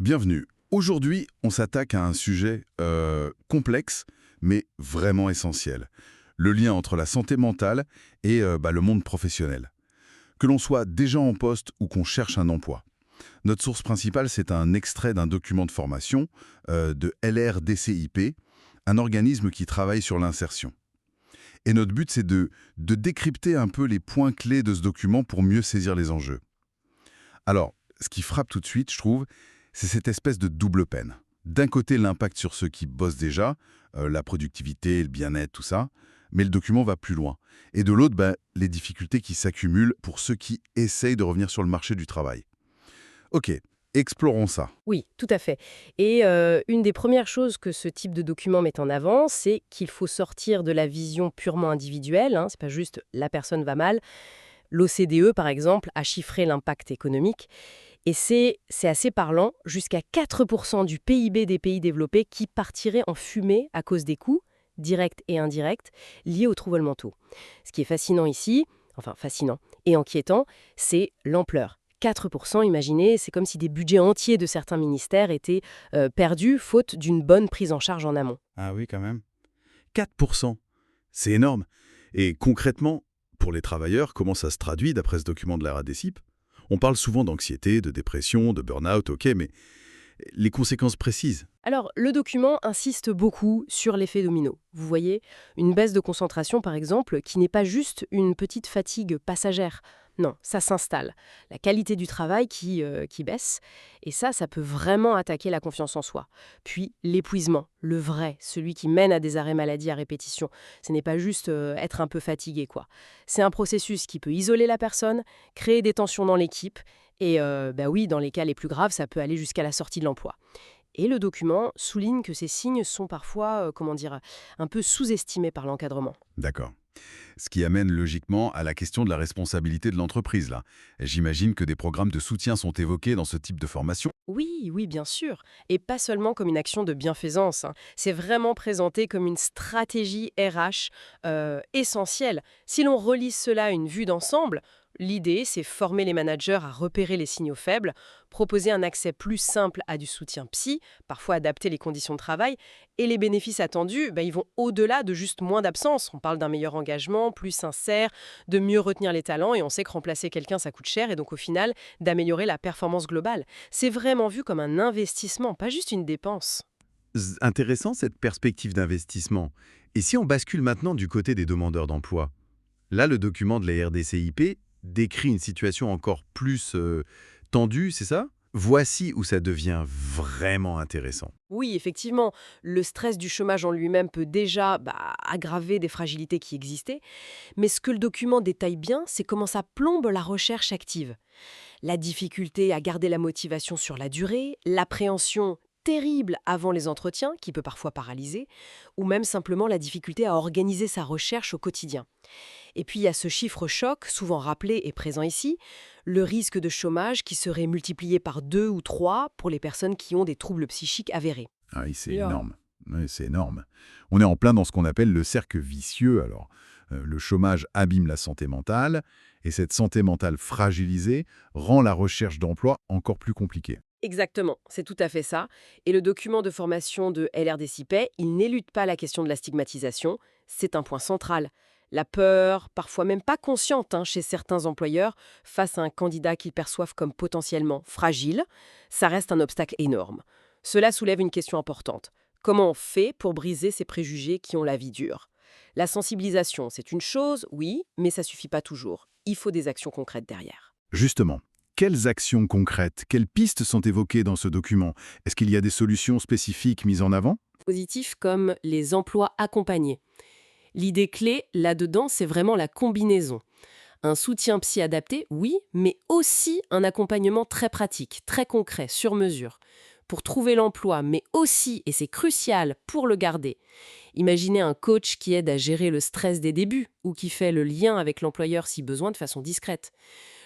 Bienvenue. Aujourd'hui, on s'attaque à un sujet complexe, mais vraiment essentiel. Le lien entre la santé mentale et le monde professionnel. Que l'on soit déjà en poste ou qu'on cherche un emploi. Notre source principale, c'est un extrait d'un document de formation de LRDCIP, un organisme qui travaille sur l'insertion. Et notre but, c'est de décrypter un peu les points clés de ce document pour mieux saisir les enjeux. Alors, ce qui frappe tout de suite, je trouve, c'est cette espèce de double peine. D'un côté, l'impact sur ceux qui bossent déjà, la productivité, le bien-être, tout ça, mais le document va plus loin. Et de l'autre, les difficultés qui s'accumulent pour ceux qui essayent de revenir sur le marché du travail. Ok, explorons ça. Oui, tout à fait. Et une des premières choses que ce type de document met en avant, c'est qu'il faut sortir de la vision purement individuelle. C'est pas juste la personne va mal. L'OCDE, par exemple, a chiffré l'impact économique. Et c'est assez parlant, jusqu'à 4% du PIB des pays développés qui partiraient en fumée à cause des coûts, directs et indirects, liés aux troubles mentaux. Ce qui est fascinant ici, enfin fascinant et inquiétant, c'est l'ampleur. 4%, imaginez, c'est comme si des budgets entiers de certains ministères étaient perdus faute d'une bonne prise en charge en amont. Ah oui, quand même. 4%, c'est énorme. Et concrètement, pour les travailleurs, comment ça se traduit d'après ce document de la RADCIP? On parle souvent d'anxiété, de dépression, de burn-out, ok, mais les conséquences précises. Alors, le document insiste beaucoup sur l'effet domino. Vous voyez, une baisse de concentration, par exemple, qui n'est pas juste une petite fatigue passagère. Non, ça s'installe. La qualité du travail qui baisse. Et ça peut vraiment attaquer la confiance en soi. Puis, l'épuisement, le vrai, celui qui mène à des arrêts maladie à répétition. Ce n'est pas juste être un peu fatigué, quoi. C'est un processus qui peut isoler la personne, créer des tensions dans l'équipe. Et oui, dans les cas les plus graves, ça peut aller jusqu'à la sortie de l'emploi. Et le document souligne que ces signes sont parfois, un peu sous-estimés par l'encadrement. D'accord. Ce qui amène logiquement à la question de la responsabilité de l'entreprise, là. J'imagine que des programmes de soutien sont évoqués dans ce type de formation. Oui, oui, bien sûr. Et pas seulement comme une action de bienfaisance. C'est vraiment présenté comme une stratégie RH essentielle. Si l'on relie cela à une vue d'ensemble, l'idée, c'est former les managers à repérer les signaux faibles, proposer un accès plus simple à du soutien psy, parfois adapter les conditions de travail, et les bénéfices attendus, ils vont au-delà de juste moins d'absence. On parle d'un meilleur engagement, plus sincère, de mieux retenir les talents, et on sait que remplacer quelqu'un, ça coûte cher, et donc au final, d'améliorer la performance globale. C'est vraiment vu comme un investissement, pas juste une dépense. Intéressant cette perspective d'investissement. Et si on bascule maintenant du côté des demandeurs d'emploi? Là, le document de la RDCIP décrit une situation encore plus tendue, c'est ça? Voici où ça devient vraiment intéressant. Oui, effectivement, le stress du chômage en lui-même peut déjà aggraver des fragilités qui existaient, mais ce que le document détaille bien, c'est comment ça plombe la recherche active. La difficulté à garder la motivation sur la durée, l'appréhension terrible avant les entretiens, qui peut parfois paralyser, ou même simplement la difficulté à organiser sa recherche au quotidien. Et puis il y a ce chiffre choc, souvent rappelé et présent ici, le risque de chômage qui serait multiplié par 2 ou 3 pour les personnes qui ont des troubles psychiques avérés. Ah oui, c'est Yeah. énorme. Oui, c'est énorme. On est en plein dans ce qu'on appelle le cercle vicieux. Alors, le chômage abîme la santé mentale, et cette santé mentale fragilisée rend la recherche d'emploi encore plus compliquée. Exactement, c'est tout à fait ça. Et le document de formation de LRDCIP, il n'élude pas la question de la stigmatisation, c'est un point central. La peur, parfois même pas consciente chez certains employeurs, face à un candidat qu'ils perçoivent comme potentiellement fragile, ça reste un obstacle énorme. Cela soulève une question importante. Comment on fait pour briser ces préjugés qui ont la vie dure? La sensibilisation, c'est une chose, oui, mais ça suffit pas toujours. Il faut des actions concrètes derrière. Justement, quelles actions concrètes, quelles pistes sont évoquées dans ce document? Est-ce qu'il y a des solutions spécifiques mises en avant? Positifs comme les emplois accompagnés. L'idée clé, là-dedans, c'est vraiment la combinaison. Un soutien psy adapté, oui, mais aussi un accompagnement très pratique, très concret, sur mesure, pour trouver l'emploi, mais aussi, et c'est crucial, pour le garder. Imaginez un coach qui aide à gérer le stress des débuts ou qui fait le lien avec l'employeur si besoin de façon discrète.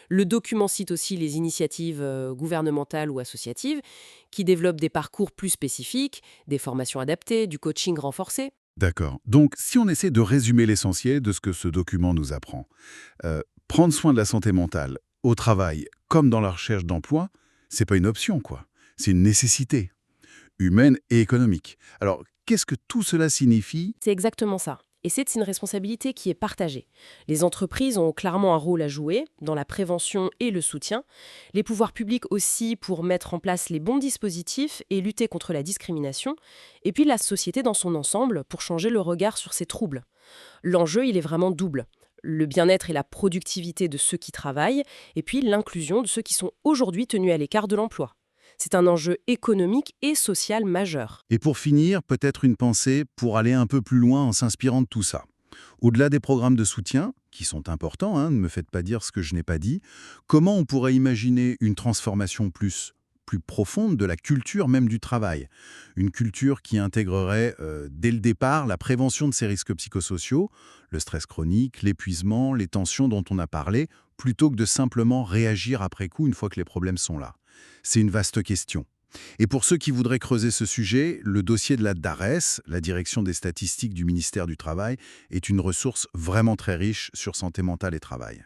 Le document cite aussi les initiatives gouvernementales ou associatives qui développent des parcours plus spécifiques, des formations adaptées, du coaching renforcé. D'accord. Donc, si on essaie de résumer l'essentiel de ce que ce document nous apprend, prendre soin de la santé mentale, au travail, comme dans la recherche d'emploi, c'est pas une option, quoi. C'est une nécessité, humaine et économique. Alors, qu'est-ce que tout cela signifie? C'est exactement ça. Et c'est une responsabilité qui est partagée. Les entreprises ont clairement un rôle à jouer dans la prévention et le soutien. Les pouvoirs publics aussi pour mettre en place les bons dispositifs et lutter contre la discrimination. Et puis la société dans son ensemble pour changer le regard sur ces troubles. L'enjeu, il est vraiment double. Le bien-être et la productivité de ceux qui travaillent, et puis l'inclusion de ceux qui sont aujourd'hui tenus à l'écart de l'emploi. C'est un enjeu économique et social majeur. Et pour finir, peut-être une pensée pour aller un peu plus loin en s'inspirant de tout ça. Au-delà des programmes de soutien, qui sont importants, ne me faites pas dire ce que je n'ai pas dit, comment on pourrait imaginer une transformation plus profonde de la culture même du travail? Une culture qui intégrerait dès le départ la prévention de ces risques psychosociaux, le stress chronique, l'épuisement, les tensions dont on a parlé, plutôt que de simplement réagir après coup une fois que les problèmes sont là. C'est une vaste question. Et pour ceux qui voudraient creuser ce sujet, le dossier de la DARES, la Direction des statistiques du ministère du Travail, est une ressource vraiment très riche sur santé mentale et travail.